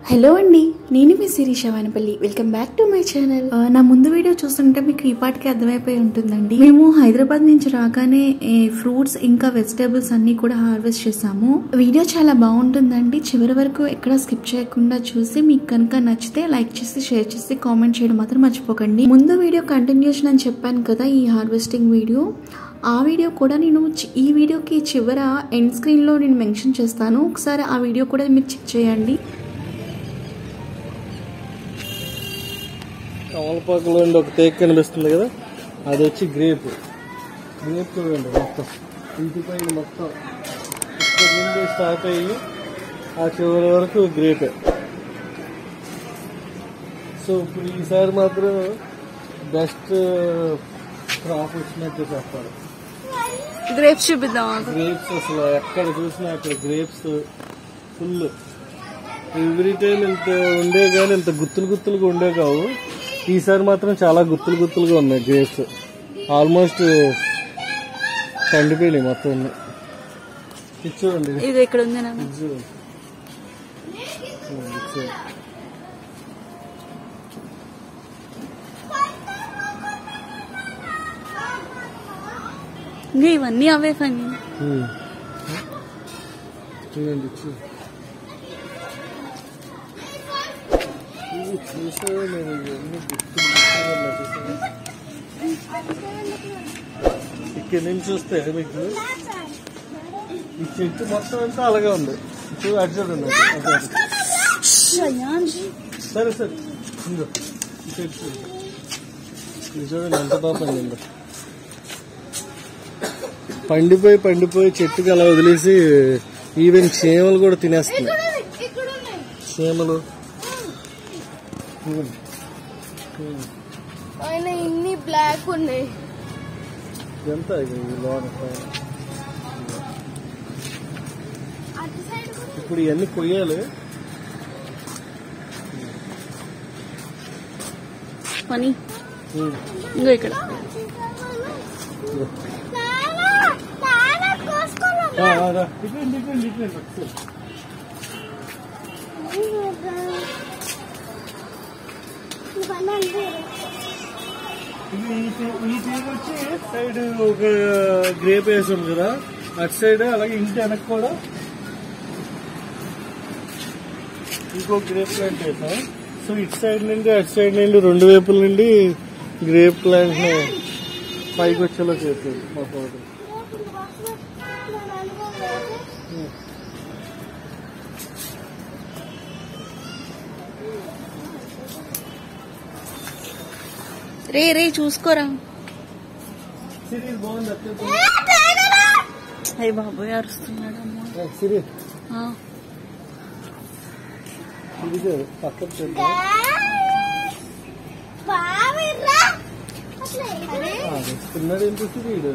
Hello అండి, నేను మీ Sirisha Vanapalli. Welcome back to my channel. నా ముందు వీడియో చూస్తుంటే మీకు ఈ పాటికి అర్థమైపోయి ఉంటుందండి. మేము హైదరాబాద్ నుంచి రాగానే ఫ్రూట్స్ ఇంకా వెజిటేబుల్స్ అన్ని కూడా హార్వెస్ట్ చేసాము. వీడియో చాలా బాగుంటుందండి. చివరి వరకు ఎక్కడ స్కిప్ చేయకుండా చూసి మీకు కనుక నచ్చితే లైక్ చేసి షేర్ చేసి కామెంట్ చేయడం మాత్రం మర్చిపోకండి. ముందు వీడియో కంటిన్యూషన్ అని చెప్పాను కదా, ఈ హార్వెస్టింగ్ వీడియో. ఆ వీడియో కూడా నేను ఈ వీడియోకి చివర ఎండ్ స్క్రీన్లో నేను మెన్షన్ చేస్తాను. ఒకసారి ఆ వీడియో కూడా మీరు చెక్ చేయండి. తమలపాకులో ఒక తేక్ కనిపిస్తుంది కదా, అది వచ్చి గ్రేప్ చూడండి. మొత్తం ఇంటిపై మొత్తం ఇక్కడ నుండి స్టార్ట్ అయ్యి ఆ చివరి వరకు గ్రేపే. సో ఇప్పుడు ఈసారి మాత్రం బెస్ట్ క్రాప్ వచ్చినట్టు చెప్పాలి. గ్రేప్స్ చూపిద్దాం. గ్రేప్స్ అసలు ఎక్కడ చూసినా అక్కడ గ్రేప్స్ ఫుల్. ఎవ్రీ టైం ఇంత ఉండే కానీ ఇంత గుత్తులుగా ఉండే కావు. ఈసారి మాత్రం చాలా గుత్తులుగా ఉన్నాయి గ్రేప్స్. ఆల్మోస్ట్ పండిపోయినాయి మొత్తం. ఇది చూడండి, ఇది ఇక్కడ ఉంది. ఇవన్నీ అవే ఫని చూడండి. ఇక్కడ నుంచి చూస్తే మీకు ఈ చెట్టు మొత్తం అంతా అలాగే ఉంది. అటు చూడండి. సరే ఇంకో ఈ చెట్టు ఇది చూడండి ఎంత బాగా పండిందో. పండిపోయి చెట్టుకి అలా వదిలేసి ఈవెన్ చీమలు కూడా తినేస్తున్నాయి. చీమలు ఇన్ని బ్లాక్ ఉన్నాయి. ఎంత లోన ఇప్పుడు ఇవన్నీ కొయ్యాలి. పని ఇంకో ఇక్కడ ఈ తీగ వచ్చి సైడ్ ఒక గ్రేప్ వేసి ఉంది కదా, అటు సైడ్ అలాగే ఇంటి వెనక్కి కూడా ఇంకో గ్రేప్ ప్లాంట్ వేసాం. సో ఇటు సైడ్ నుండి అటు సైడ్ నుండి రెండు వైపుల నుండి గ్రేప్ ప్లాంట్ ని పైకి వచ్చేలా చేస్తుంది మా ఫోటో. రే చూసుకోరా. అయ్య బాబోయ్ అరుస్తున్నాడు. వస్తున్నాడు ఏంటి వీడు.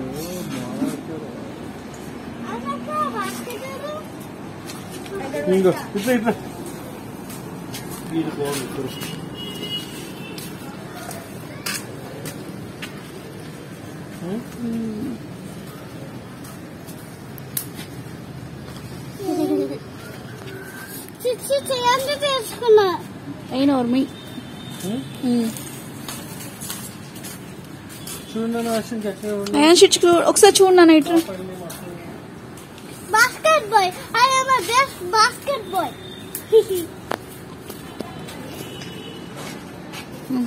ఇంకో ఇట్లా వీడు బాగుంది. ఒకసారి చూడన్నా ఇట్లా.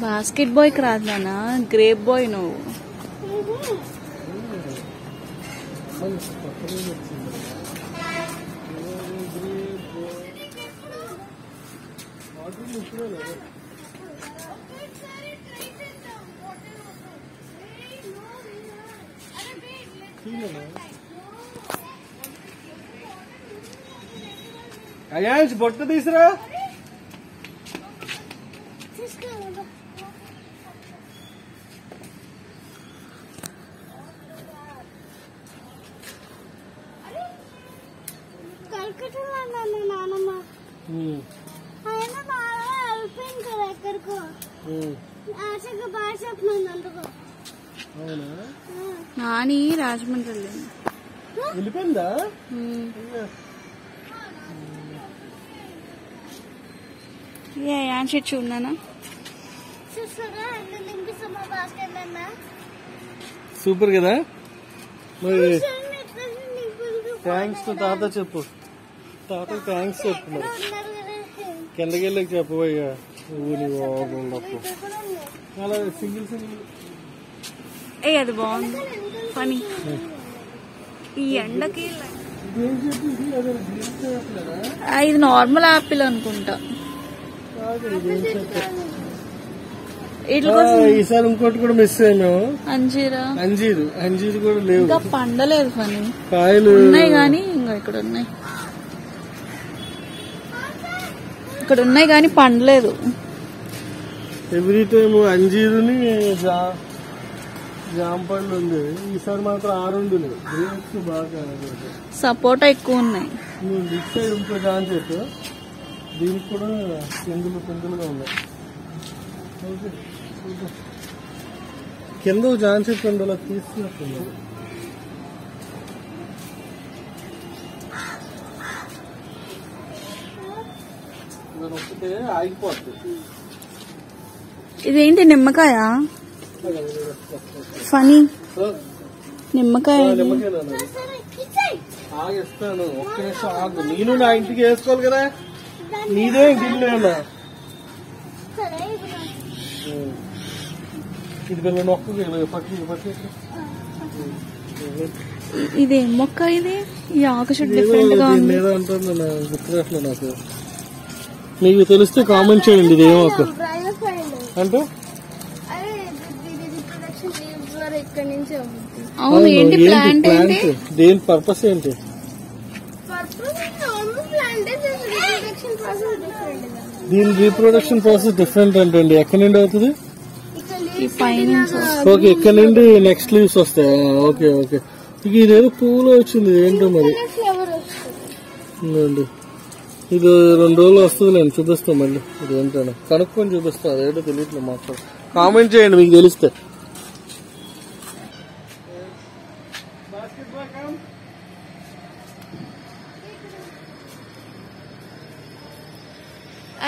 బాస్కెట్ బాయ్ కి రాదునా, గ్రేప్ బాయ్ నువ్వు. అయ్యాన్స్ బొట్టు తీసురా. నాని రాజమండ్రి వెళ్ళిపోయిందా? యాన్షిట్ చూడనా సూపర్ కదా. మరి థ్యాంక్స్ టు తాత చెప్పు. తాతకి థ్యాంక్స్ చెప్పు. మరి కిందకి వెళ్ళి చెప్పబోయ్యా నువ్వు నీ బాగున్నప్పుడు అలా సింగిల్ సింగిల్. అది బాగుంది పని. ఈ ఎండకి ఇది నార్మల్ యాపిల్ అనుకుంటా. ఈసారి ఇంకోటి కూడా మిస్ అయ్యాము. అంజీరు కూడా లేవు, ఇంకా పండలేదు. పని కాయలు ఉన్నాయి కానీ ఇంకా ఇక్కడ ఉన్నాయి కానీ పండలేదు. ఎవ్రీ టైమ్ అంజీరుని జాంపండు ఉంది. ఈసారి మాత్రం 6 లేవు. గ్రేప్స్ బాగా సపోటా ఎక్కువ ఉన్నాయి. ఇటు సైడ్ ఇంకో జాన్ చెట్టు, దీనికి కూడా పిందులుగా ఉన్నాయి. కింద జాన్ చెట్టు ఉంది, అలా తీసుకున్నట్టున్నారు. ఒక్కటే ఆగిపోతుంది. ఇదేంటి నిమ్మకాయ? ఫనీ నిమ్మకాయ. ఆగిస్తాను, ఒక్క నిమిషం ఆగు. నేను నా ఇంటికి వేసుకోవాలి కదా, నీదే గిన్నె. ఇది పిల్లలు ఒక్క పట్టి. ఇదేం మొక్క? ఇది ఈ ఆకు చెట్టు డిఫరెంట్ గా ఉంది. ఏదో అంటుంది, గుర్తురాట్లేదు నాకు. మీకు తెలిస్తే కామెంట్ చేయండి. ఇది ఏమో అంటే అవును. ఏంటి ప్లాంట్? దేని పర్పస్ ఏంటి? దీని రీప్రొడక్షన్ ప్రాసెస్ డిఫరెంట్ అంటండి. ఎక్కడి నుండి అవుతుంది? ఓకే, ఇక్కడ నుండి నెక్స్ట్ లీవ్స్ వస్తాయి. Okay okay. ఇదేదో పువ్వులో వచ్చింది, ఏంటో మరి. ఇది 2 రోజులు వస్తుంది. నేను చూపిస్తాను మళ్ళీ. ఇది ఏంటో కనుక్కొని చూపిస్తాను. అదేంటో తెలియట్లేదు మాకు. కామెంట్ చేయండి మీకు తెలిస్తే.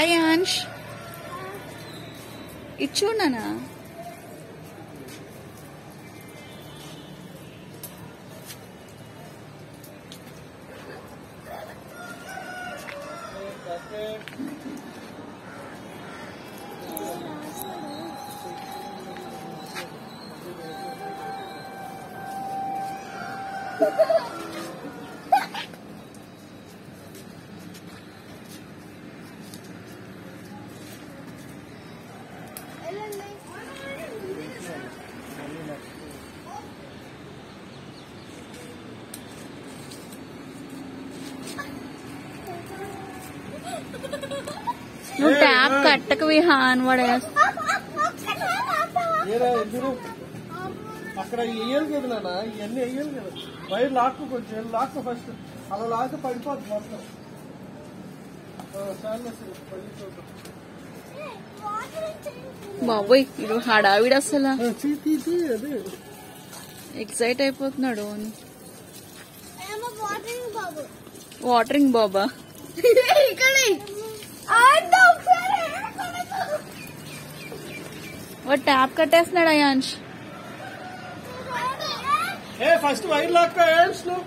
అయాన్ష్ ఇది చూడనా? నువ్వు ట్యాప్ కట్టకవి హాన్ పడేస్తా. అక్కడ వేయాలి కదా నాన్న, ఇవన్నీ వేయాలి కదా. వైర్ లాక్కు, కొంచెం లాక్కు ఫస్ట్. అలా లాక్ పడిపోద్ది మొత్తం. బాబోయ్ ఇది హడావిడి అసలు. అదే ఎక్సైట్ అయిపోతున్నాడు. వాటరింగ్ బాబా. వాడు ట్యాప్ కట్టేస్తున్నాడు Ayansh. First wire lock Ayansh లో.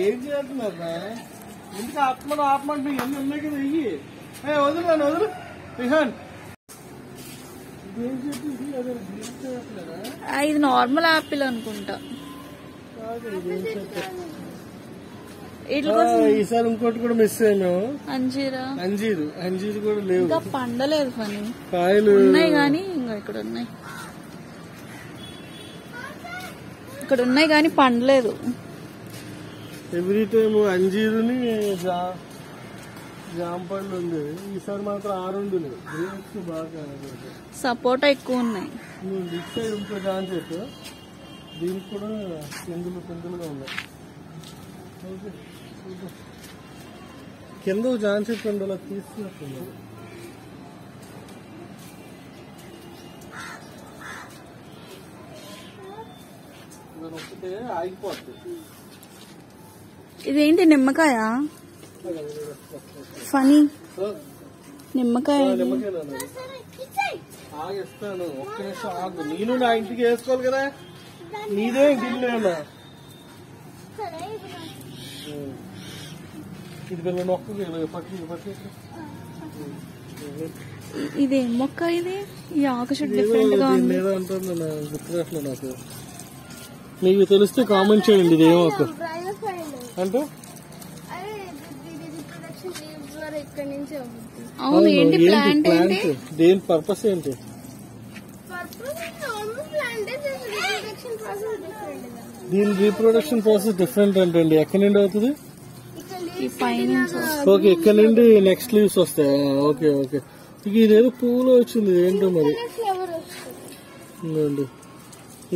ఏం చేస్తున్నారా? ఎందుకు ఆత్మంటే ఎన్ని ఉన్నాయి కదా. ఇవి వదులు వదులు రిహాన్. ఇది నార్మల్ యాపిల్ అనుకుంటా. ఈసారి ఇంకోటి కూడా మిస్ అయ్యాము. అంజీరు కూడా లేవు, ఇంకా పండలేదు. పని కాయలు ఉన్నాయి కానీ ఇంకా ఇక్కడ ఉన్నాయి కానీ పండలేదు. ఎవ్రీ టైమ్ అంజీరుని జాంపండు ఉంది, ఈసారి మాత్రం 6 లేవు. గ్రేప్స్ బాగా సపోటా ఎక్కువ ఉన్నాయి. ఇటు సైడ్ ఇంకో జామ చెట్టు, దీనికి కూడా పిందులుగా ఉన్నాయి. కింద జామ చెట్టు ఉంది, అలా తీసుకున్నట్టుంది. నొక్కితే ఆగిపోతుంది. ఇదేంటి నిమ్మకాయ? ఫనీ నిమ్మకాయ. ఆగిస్తాను, ఒక్క నిమిషం ఆగు. నేను నా ఇంటికి వేసుకోవాలి కదా, నీదే ఇంటికి. ఇది పిల్లలు నొక్క పట్టి ఇదే మొక్క, ఇది ఈ ఆకు చెట్టు డిఫరెంట్ గా ఉంది. అంటుంది, గుర్తురాట్లే నాకు. మీకు తెలిస్తే కామెంట్ చేయండి. ఇది ఏమొక్క అంటే అవును, ఏంటి ప్లాంట్? దేని పర్పస్ ఏంటి? దీని రీప్రొడక్షన్ ప్రాసెస్ డిఫరెంట్ అంటే ఎక్కడి నుండి అవుతుంది? ఓకే, ఇక్కడ నుండి నెక్స్ట్ లీవ్స్ వస్తాయి. Okay okay. ఇక ఇదేదో పువ్వులో వచ్చింది, ఏంటో మరి.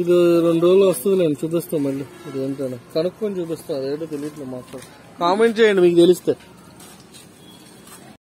ఇది 2 రోజులు వస్తుంది, నేను చూపిస్తాను మళ్ళీ. ఇది ఏంటో కనుక్కొని చూపిస్తాను, అదేంటో తెలియట్లేదు మాకు. కామెంట్ చేయండి మీకు తెలిస్తే.